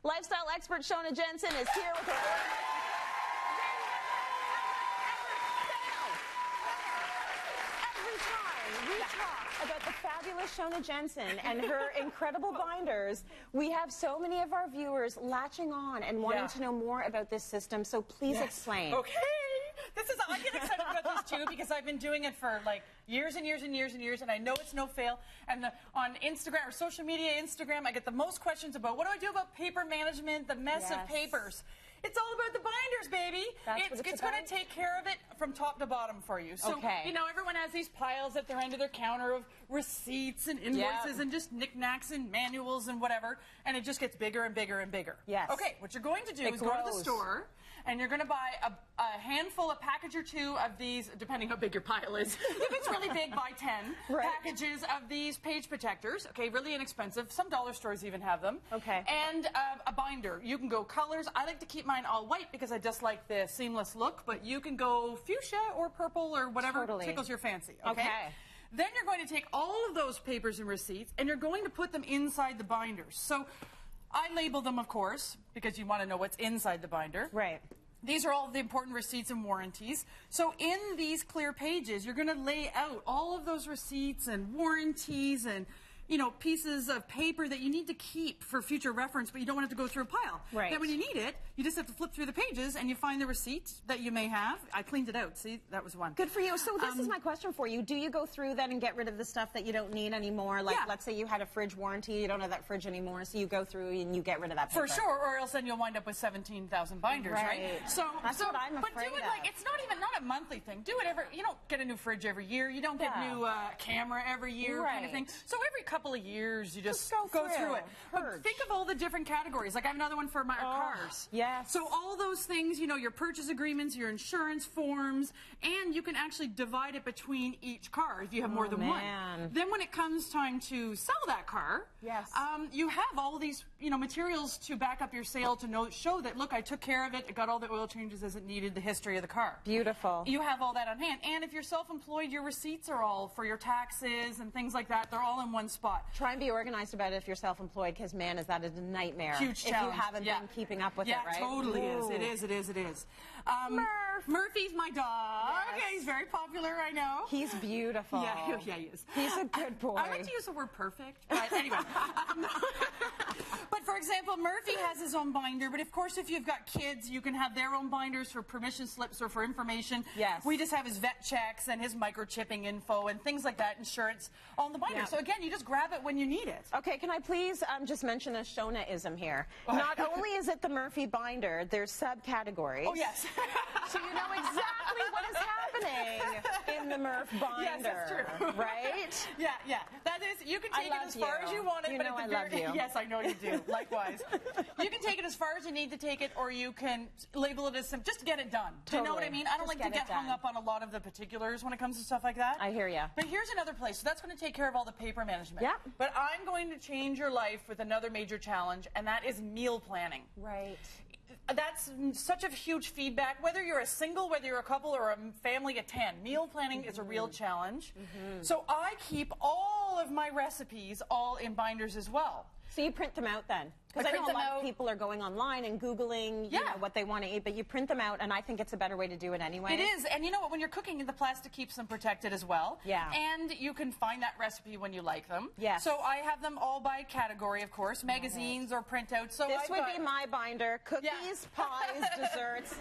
Lifestyle expert Shoana Jensen is here with her. About the fabulous Shoana Jensen and her incredible binders. We have so many of our viewers latching on and wanting to know more about this system, so please explain. Okay. I get excited about this too because I've been doing it for like years and years and years and years, and I know it's no fail. And on Instagram or social media, Instagram, I get the most questions about what do I do about paper management, the mess of papers. It's all about the binders, baby. It's going to take care of it from top to bottom for you. So, you know, everyone has these piles at their end of their counter of receipts and invoices and just knickknacks and manuals and whatever, and it just gets bigger and bigger and bigger. Yes. Okay, what you're going to do is go to the store, and you're going to buy a handful, a package or two of these, depending how big your pile is. If it's really big, buy 10 packages of these page protectors. Okay, really inexpensive. Some dollar stores even have them. Okay. And a binder. You can go colors. I like to keep mine all white because I just like the seamless look, but you can go fuchsia or purple or whatever tickles your fancy. Okay? Then you're going to take all of those papers and receipts and you're going to put them inside the binders. So I label them, of course, because you want to know what's inside the binder. Right. These are all the important receipts and warranties. So in these clear pages, you're going to lay out all of those receipts and warranties and, you know, pieces of paper that you need to keep for future reference, but you don't want to have to go through a pile. Right. Then when you need it, you just have to flip through the pages and you find the receipt that you may have. I cleaned it out. See, that was one. Good for you. So this is my question for you. Do you go through that and get rid of the stuff that you don't need anymore? Like, let's say you had a fridge warranty, you don't have that fridge anymore, so you go through and you get rid of that paper. For sure, or else then you'll wind up with 17,000 binders, right? So that's what I'm afraid But do it like, it's not a monthly thing. Do it you don't get a new fridge every year. You don't get a new camera every year kind of thing. So every couple of years, you just go through it. But think of all the different categories. Like I have another one for my cars. Yes. So all those things, you know, your purchase agreements, your insurance forms, and you can actually divide it between each car if you have more than one. Then when it comes time to sell that car, you have all these, you know, materials to back up your sale to show that, look, I took care of it, I got all the oil changes as it needed, the history of the car. Beautiful. You have all that on hand. And if you're self-employed, your receipts are all for your taxes and things like that. They're all in one spot. Try and be organized about it if you're self-employed, because man, is that a nightmare. Huge challenge. If you haven't been keeping up with it, right? Yeah, totally is. It is. Murph. Murphy's my dog. Okay, he's very popular, I know. He's beautiful. Yeah, he is. He's a good boy. I like to use the word perfect, but anyway. But for example, Murphy has his own binder, but of course if you've got kids, you can have their own binders for permission slips or for information. Yes. We just have his vet checks and his microchipping info and things like that, insurance, on the binder. So again, you just grab it when you need it. Okay, can I please just mention a Shoana-ism here? Not only is it the Murphy binder, there's subcategories. Oh, yes. So you know exactly what is happening in the Murph binder. Yes, that's true. Right? Yeah. That is, you can take it as far as you want it. You but know I love you. Yes, I know you do. Likewise. You can take it as far as you need to take it, or you can label it as some, just get it done. Do you know what I mean? I don't like to get hung up on a lot of the particulars when it comes to stuff like that. I hear ya. But here's another place. So that's going to take care of all the paper management. Yep. But I'm going to change your life with another major challenge, and that is meal planning. Right. That's such a huge feedback. Whether you're a single, whether you're a couple, or a family of 10, meal planning is a real challenge. So I keep all of my recipes all in binders as well. So you print them out then? Because I know a lot of people are going online and Googling you know, what they want to eat, but you print them out, and I think it's a better way to do it anyway. It is, and you know what, when you're cooking, the plastic keeps them protected as well. Yeah. And you can find that recipe when you like them. Yes. So I have them all by category, of course, magazines or printouts. So this would be my binder: cookies, pies, desserts,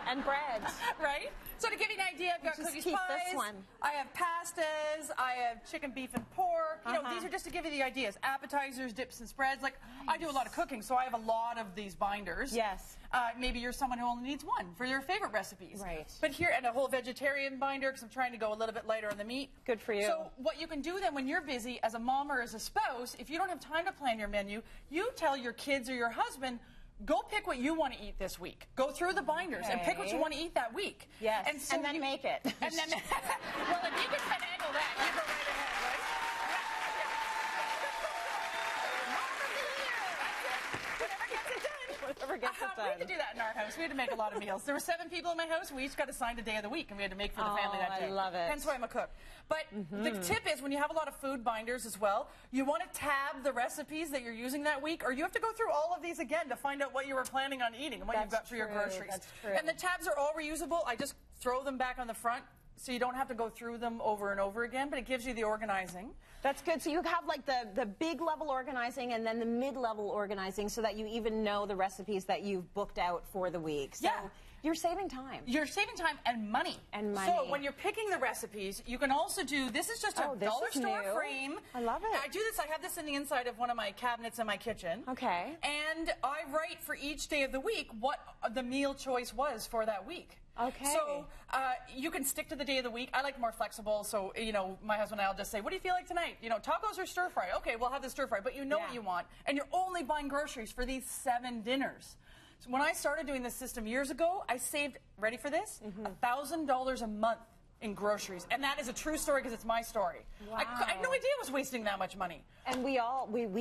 and breads. Right? So to give you an idea, I've got cookies, keep pies, this one. I have pastas, I have chicken, beef, and pork. You know, these are just to give you the ideas. Appetizers, dips, and spreads. Like, I do a lot of cooking, so I have a lot of these binders. Yes. Maybe you're someone who only needs one for your favorite recipes. Right. But here, and a whole vegetarian binder, because I'm trying to go a little bit lighter on the meat. Good for you. So what you can do then when you're busy as a mom or as a spouse, if you don't have time to plan your menu, you tell your kids or your husband, go pick what you want to eat this week. Go through the binders and pick what you want to eat that week. Yes. And, so and then make it. And then, well, if you can finagle that, you go right ahead, right? Whatever gets it done. Whatever gets it We done. had to do that in our house. We had to make a lot of meals. There were 7 people in my house. We each got assigned a day of the week, and we had to make for the family that day. I love it. Hence why I'm a cook. But the tip is when you have a lot of food binders as well, you want to tab the recipes that you're using that week, or you have to go through all of these again to find out what you were planning on eating and what you've got for your groceries. That's true. And the tabs are all reusable. I just throw them back on the front, so you don't have to go through them over and over again, but it gives you the organizing. That's good. So you have like the big level organizing and then the mid-level organizing so that you even know the recipes that you've booked out for the week. So you're saving time. You're saving time and money. And money. So when you're picking the recipes, you can also do, this is just a dollar store frame. I love it. I do this, I have this in the inside of one of my cabinets in my kitchen. Okay. And I write for each day of the week what the meal choice was for that week. Okay. So you can stick to the day of the week. I like more flexible. So, you know, my husband and I will just say, what do you feel like tonight? You know, tacos or stir fry? Okay, we'll have the stir fry. But you know what you want. And you're only buying groceries for these 7 dinners. So when I started doing this system years ago, I saved, ready for this? $1,000 a month in groceries. And that is a true story because it's my story. Wow. I had no idea I was wasting that much money. And we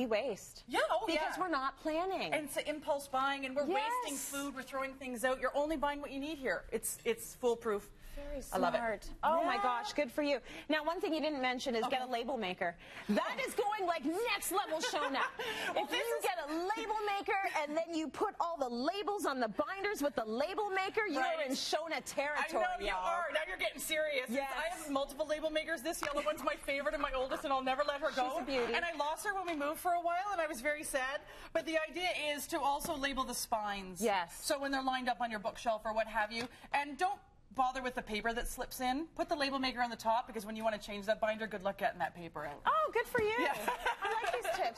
waste. Yeah, because we're not planning. And it's impulse buying, and we're wasting food, we're throwing things out. You're only buying what you need here. It's foolproof. Very I smart. love it. Oh my gosh, good for you. Now, one thing you didn't mention is get a label maker. That is going like next level, Shoana. If you get a label maker and then you put all the labels on the binders with the label maker, you are in Shoana territory. I know you are. Now you're getting serious. Yes. I have multiple label makers. This yellow one's my favorite and my oldest, and I'll never let her go. She's a beauty. And I lost her when we moved for a while, and I was very sad. But the idea is to also label the spines. Yes. So when they're lined up on your bookshelf or what have you, and don't bother with the paper that slips in. Put the label maker on the top because when you want to change that binder, good luck getting that paper out. Oh, good for you. Yeah. I like these tips.